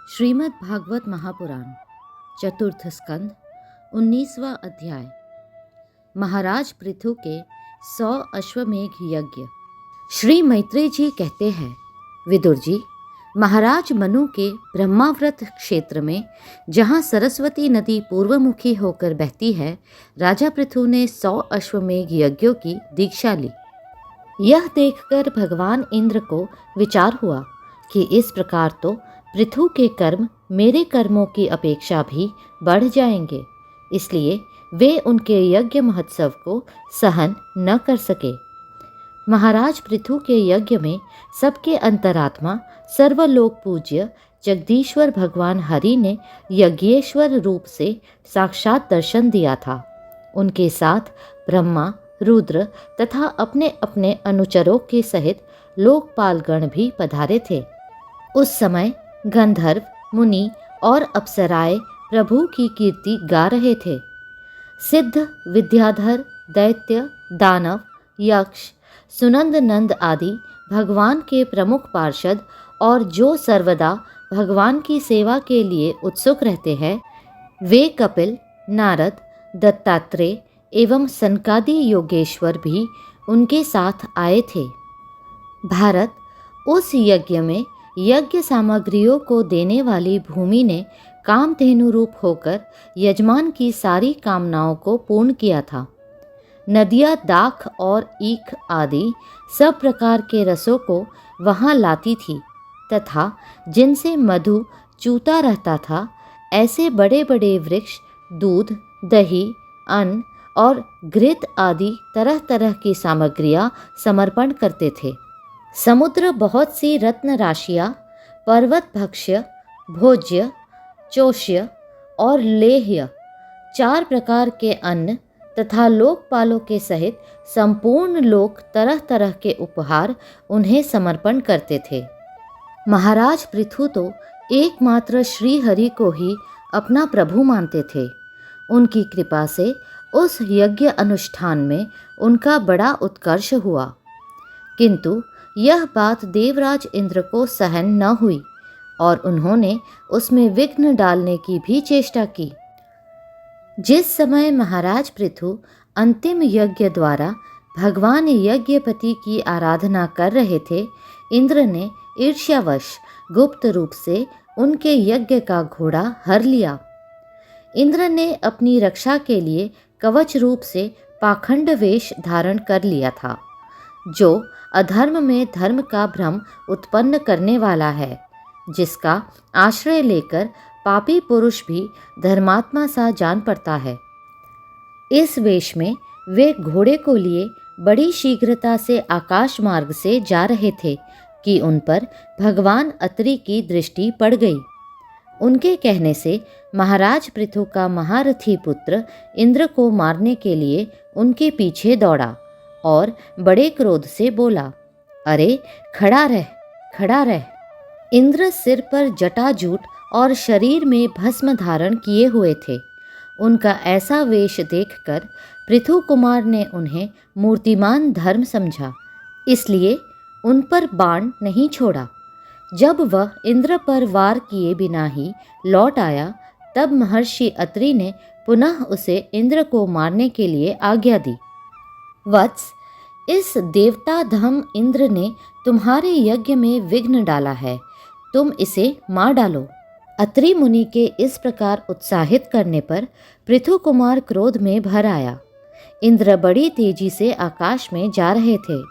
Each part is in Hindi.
श्रीमद् भागवत महापुराण चतुर्थ स्कंद 19वां अध्याय। महाराज पृथु के 100 अश्वमेघ यज्ञ। श्री मैत्रेय जी कहते हैं, विदुर जी, महाराज मनु के ब्रह्माव्रत क्षेत्र में जहाँ सरस्वती नदी पूर्वमुखी होकर बहती है, राजा पृथु ने 100 अश्वमेघ यज्ञों की दीक्षा ली। यह देखकर भगवान इंद्र को विचार हुआ कि इस प्रकार तो पृथु के कर्म मेरे कर्मों की अपेक्षा भी बढ़ जाएंगे, इसलिए वे उनके यज्ञ महोत्सव को सहन न कर सके। महाराज पृथु के यज्ञ में सबके अंतरात्मा सर्वलोक पूज्य जगदीश्वर भगवान हरि ने यज्ञेश्वर रूप से साक्षात दर्शन दिया था। उनके साथ ब्रह्मा, रुद्र तथा अपने अपने अनुचरों के सहित लोकपालगण भी पधारे थे। उस समय गंधर्व, मुनि और अप्सराएं प्रभु की कीर्ति गा रहे थे। सिद्ध, विद्याधर, दैत्य, दानव, यक्ष, सुनंद नंद आदि भगवान के प्रमुख पार्षद और जो सर्वदा भगवान की सेवा के लिए उत्सुक रहते हैं, वे कपिल, नारद, दत्तात्रेय एवं सनकादि योगेश्वर भी उनके साथ आए थे। भारत, उस यज्ञ में यज्ञ सामग्रियों को देने वाली भूमि ने कामधेनु रूप होकर यजमान की सारी कामनाओं को पूर्ण किया था। नदियाँ दाख और ईख आदि सब प्रकार के रसों को वहाँ लाती थी तथा जिनसे मधु चूता रहता था, ऐसे बड़े बड़े वृक्ष दूध, दही, अन्न और घृत आदि तरह तरह की सामग्रियाँ समर्पण करते थे। समुद्र बहुत सी रत्न राशियाँ, पर्वत भक्ष्य, भोज्य, चोष्य और लेह्य 4 प्रकार के अन्न तथा लोकपालों के सहित संपूर्ण लोक तरह तरह के उपहार उन्हें समर्पण करते थे। महाराज पृथु तो एकमात्र श्री हरि को ही अपना प्रभु मानते थे। उनकी कृपा से उस यज्ञ अनुष्ठान में उनका बड़ा उत्कर्ष हुआ, किंतु यह बात देवराज इंद्र को सहन न हुई और उन्होंने उसमें विघ्न डालने की भी चेष्टा की। जिस समय महाराज पृथु अंतिम यज्ञ द्वारा भगवान यज्ञपति की आराधना कर रहे थे, इंद्र ने ईर्ष्यावश गुप्त रूप से उनके यज्ञ का घोड़ा हर लिया। इंद्र ने अपनी रक्षा के लिए कवच रूप से पाखंड वेश धारण कर लिया था, जो अधर्म में धर्म का भ्रम उत्पन्न करने वाला है, जिसका आश्रय लेकर पापी पुरुष भी धर्मात्मा सा जान पड़ता है। इस वेश में वे घोड़े को लिए बड़ी शीघ्रता से आकाश मार्ग से जा रहे थे कि उन पर भगवान अत्रि की दृष्टि पड़ गई। उनके कहने से महाराज पृथु का महारथी पुत्र इंद्र को मारने के लिए उनके पीछे दौड़ा और बड़े क्रोध से बोला, अरे खड़ा रह, खड़ा रह। इंद्र सिर पर जटाजूट और शरीर में भस्म धारण किए हुए थे। उनका ऐसा वेश देखकर पृथु कुमार ने उन्हें मूर्तिमान धर्म समझा, इसलिए उन पर बाण नहीं छोड़ा। जब वह इंद्र पर वार किए बिना ही लौट आया, तब महर्षि अत्रि ने पुनः उसे इंद्र को मारने के लिए आज्ञा दी। वत्स, इस देवताधम इंद्र ने तुम्हारे यज्ञ में विघ्न डाला है, तुम इसे मार डालो। अत्रि मुनि के इस प्रकार उत्साहित करने पर पृथु कुमार क्रोध में भर आया। इंद्र बड़ी तेजी से आकाश में जा रहे थे।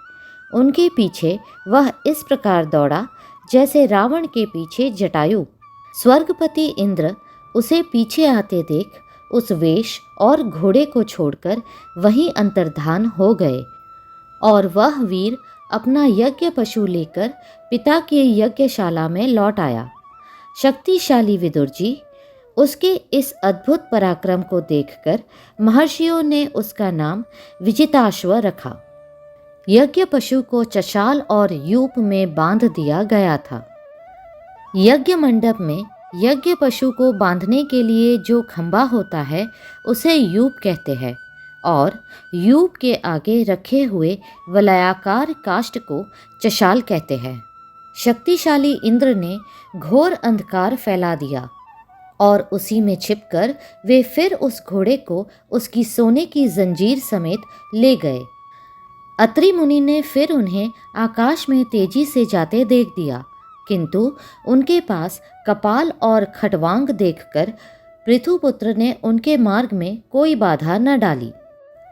उनके पीछे वह इस प्रकार दौड़ा जैसे रावण के पीछे जटायु। स्वर्गपति इंद्र उसे पीछे आते देख उस वेश और घोड़े को छोड़कर वहीं अंतर्धान हो गए और वह वीर अपना यज्ञ पशु लेकर पिता की यज्ञशाला में लौट आया। शक्तिशाली विदुर जी, उसके इस अद्भुत पराक्रम को देखकर महर्षियों ने उसका नाम विजिताश्व रखा। यज्ञ पशु को चशाल और यूप में बांध दिया गया था। यज्ञ मंडप में यज्ञ पशु को बांधने के लिए जो खंभा होता है, उसे यूप कहते हैं और यूप के आगे रखे हुए वलयाकार काष्ठ को चशाल कहते हैं। शक्तिशाली इंद्र ने घोर अंधकार फैला दिया और उसी में छिपकर वे फिर उस घोड़े को उसकी सोने की जंजीर समेत ले गए। अत्रि मुनि ने फिर उन्हें आकाश में तेजी से जाते देख दिया, किंतु उनके पास कपाल और खटवांग देखकर पृथुपुत्र ने उनके मार्ग में कोई बाधा न डाली।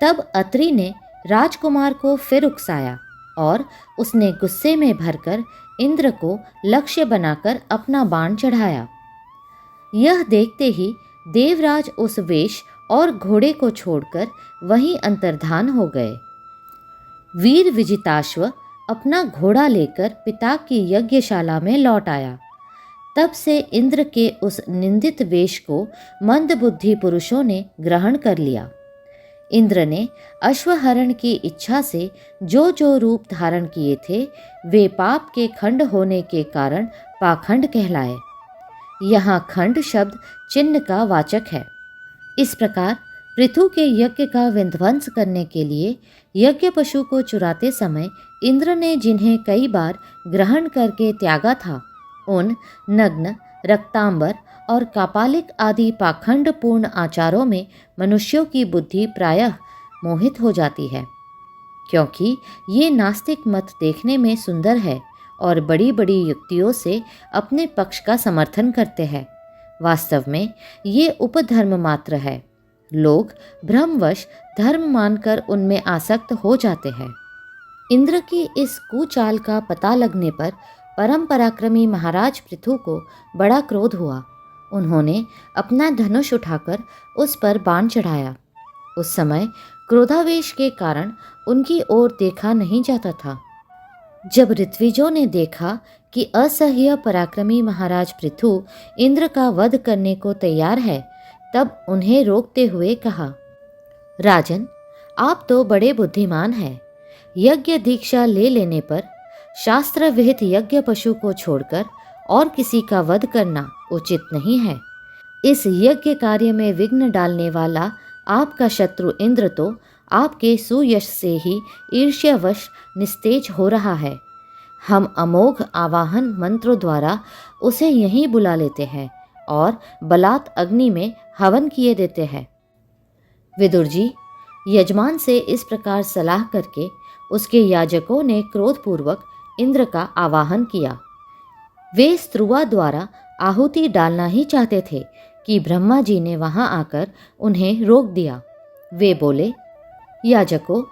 तब अत्रि ने राजकुमार को फिर उकसाया और उसने गुस्से में भरकर इंद्र को लक्ष्य बनाकर अपना बाण चढ़ाया। यह देखते ही देवराज उस वेश और घोड़े को छोड़कर वहीं अंतर्धान हो गए। वीर विजिताश्व अपना घोड़ा लेकर पिता की यज्ञशाला में लौट आया। तब से इंद्र के उस निंदित वेश को मंदबुद्धि पुरुषों ने ग्रहण कर लिया। इंद्र ने अश्वहरण की इच्छा से जो जो रूप धारण किए थे, वे पाप के खंड होने के कारण पाखंड कहलाए। यहाँ खंड शब्द चिन्ह का वाचक है। इस प्रकार पृथु के यज्ञ का विध्वंस करने के लिए यज्ञ पशु को चुराते समय इंद्र ने जिन्हें कई बार ग्रहण करके त्यागा था, उन नग्न, रक्तांबर और कापालिक आदि पाखंड पूर्ण आचारों में मनुष्यों की बुद्धि प्रायः मोहित हो जाती है, क्योंकि ये नास्तिक मत देखने में सुंदर है और बड़ी बड़ी युक्तियों से अपने पक्ष का समर्थन करते हैं। वास्तव में ये उपधर्म मात्र है। लोग भ्रमवश धर्म मानकर उनमें आसक्त हो जाते हैं। इंद्र की इस कुचाल का पता लगने पर परम पराक्रमी महाराज पृथु को बड़ा क्रोध हुआ। उन्होंने अपना धनुष उठाकर उस पर बाण चढ़ाया। उस समय क्रोधावेश के कारण उनकी ओर देखा नहीं जाता था। जब ऋत्विजों ने देखा कि असह्य पराक्रमी महाराज पृथु इंद्र का वध करने को तैयार है, तब उन्हें रोकते हुए कहा, राजन, आप तो बड़े बुद्धिमान हैं। यज्ञ दीक्षा ले लेने पर शास्त्र विहित यज्ञ पशु को छोड़कर और किसी का वध करना उचित नहीं है। इस यज्ञ कार्य में विघ्न डालने वाला आपका शत्रु इंद्र तो आपके सुयश से ही ईर्ष्यावश निस्तेज हो रहा है। हम अमोघ आवाहन मंत्रों द्वारा उसे यहीं बुला लेते हैं और बलात् अग्नि में हवन किए देते हैं। विदुर जी, यजमान से इस प्रकार सलाह करके उसके याजकों ने क्रोधपूर्वक इंद्र का आवाहन किया। वे स्त्रुवा द्वारा आहुति डालना ही चाहते थे कि ब्रह्मा जी ने वहां आकर उन्हें रोक दिया। वे बोले, याजकों,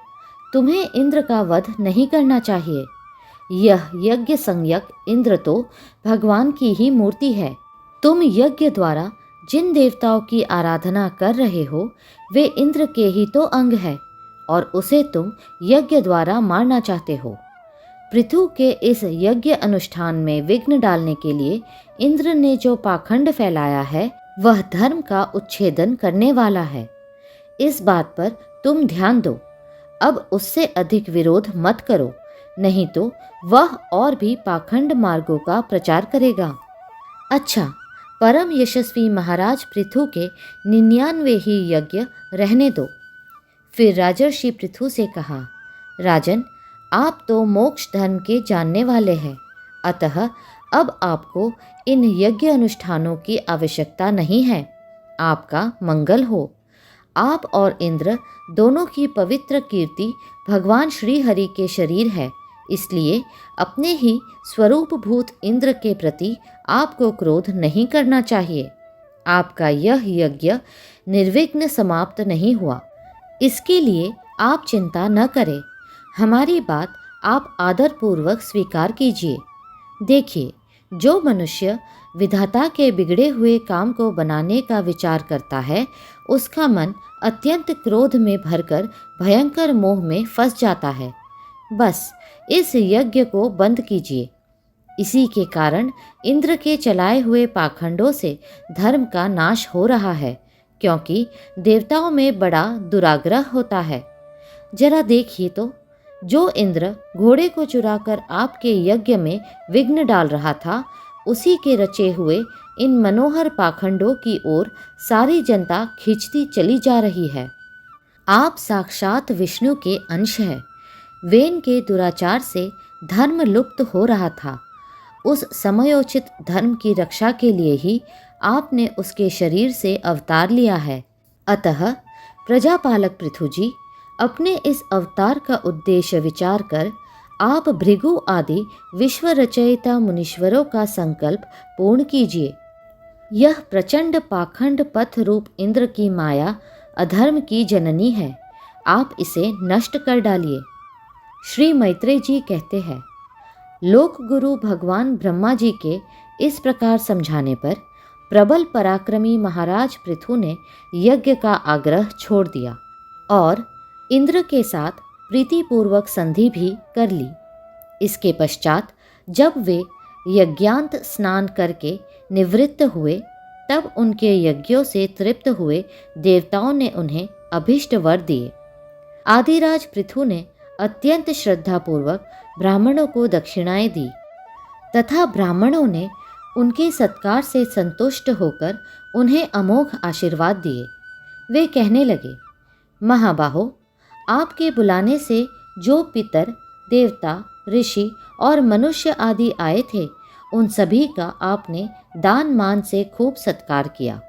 तुम्हें इंद्र का वध नहीं करना चाहिए। यह यज्ञ संज्ञक इंद्र तो भगवान की ही मूर्ति है। तुम यज्ञ द्वारा जिन देवताओं की आराधना कर रहे हो, वे इंद्र के ही तो अंग है और उसे तुम यज्ञ द्वारा मारना चाहते हो। पृथु के इस यज्ञ अनुष्ठान में विघ्न डालने के लिए इंद्र ने जो पाखंड फैलाया है, वह धर्म का उच्छेदन करने वाला है। इस बात पर तुम ध्यान दो। अब उससे अधिक विरोध मत करो, नहीं तो वह और भी पाखंड मार्गों का प्रचार करेगा। अच्छा, परम यशस्वी महाराज पृथु के 99 ही यज्ञ रहने दो। फिर राजर्षि पृथु से कहा, राजन, आप तो मोक्ष धर्म के जानने वाले हैं, अतः अब आपको इन यज्ञ अनुष्ठानों की आवश्यकता नहीं है। आपका मंगल हो। आप और इंद्र दोनों की पवित्र कीर्ति भगवान श्री हरि के शरीर है, इसलिए अपने ही स्वरूपभूत इंद्र के प्रति आपको क्रोध नहीं करना चाहिए। आपका यह यज्ञ निर्विघ्न समाप्त नहीं हुआ, इसके लिए आप चिंता न करें। हमारी बात आप आदरपूर्वक स्वीकार कीजिए। देखिए, जो मनुष्य विधाता के बिगड़े हुए काम को बनाने का विचार करता है, उसका मन अत्यंत क्रोध में भरकर भयंकर मोह में फंस जाता है। बस इस यज्ञ को बंद कीजिए। इसी के कारण इंद्र के चलाए हुए पाखंडों से धर्म का नाश हो रहा है, क्योंकि देवताओं में बड़ा दुराग्रह होता है। जरा देखिए तो, जो इंद्र घोड़े को चुराकर आपके यज्ञ में विघ्न डाल रहा था, उसी के रचे हुए इन मनोहर पाखंडों की ओर सारी जनता खींचती चली जा रही है। आप साक्षात विष्णु के अंश हैं। वेन के दुराचार से धर्म लुप्त हो रहा था उस समयोचित धर्म की रक्षा के लिए ही आपने उसके शरीर से अवतार लिया है। अतः प्रजापालक पृथु जी, अपने इस अवतार का उद्देश्य विचार कर आप भृगु आदि विश्व रचयिता मुनीश्वरों का संकल्प पूर्ण कीजिए। यह प्रचंड पाखंड पथ रूप इंद्र की माया अधर्म की जननी है, आप इसे नष्ट कर डालिए। श्री मैत्रेय जी कहते हैं, लोक गुरु भगवान ब्रह्मा जी के इस प्रकार समझाने पर प्रबल पराक्रमी महाराज पृथु ने यज्ञ का आग्रह छोड़ दिया और इंद्र के साथ प्रीतिपूर्वक संधि भी कर ली। इसके पश्चात जब वे यज्ञांत स्नान करके निवृत्त हुए, तब उनके यज्ञों से तृप्त हुए देवताओं ने उन्हें अभिष्ट वर दिए। आदिराज पृथु ने अत्यंत श्रद्धापूर्वक ब्राह्मणों को दक्षिणाएं दी तथा ब्राह्मणों ने उनके सत्कार से संतुष्ट होकर उन्हें अमोघ आशीर्वाद दिए। वे कहने लगे, महाबाहो, आपके बुलाने से जो पितर, देवता, ऋषि और मनुष्य आदि आए थे, उन सभी का आपने दान मान से खूब सत्कार किया।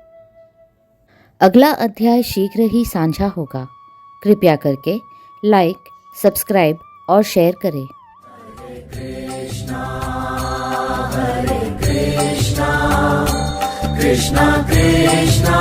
अगला अध्याय शीघ्र ही साझा होगा। कृपया करके लाइक, सब्सक्राइब और शेयर करें। कृष्णा कृष्णा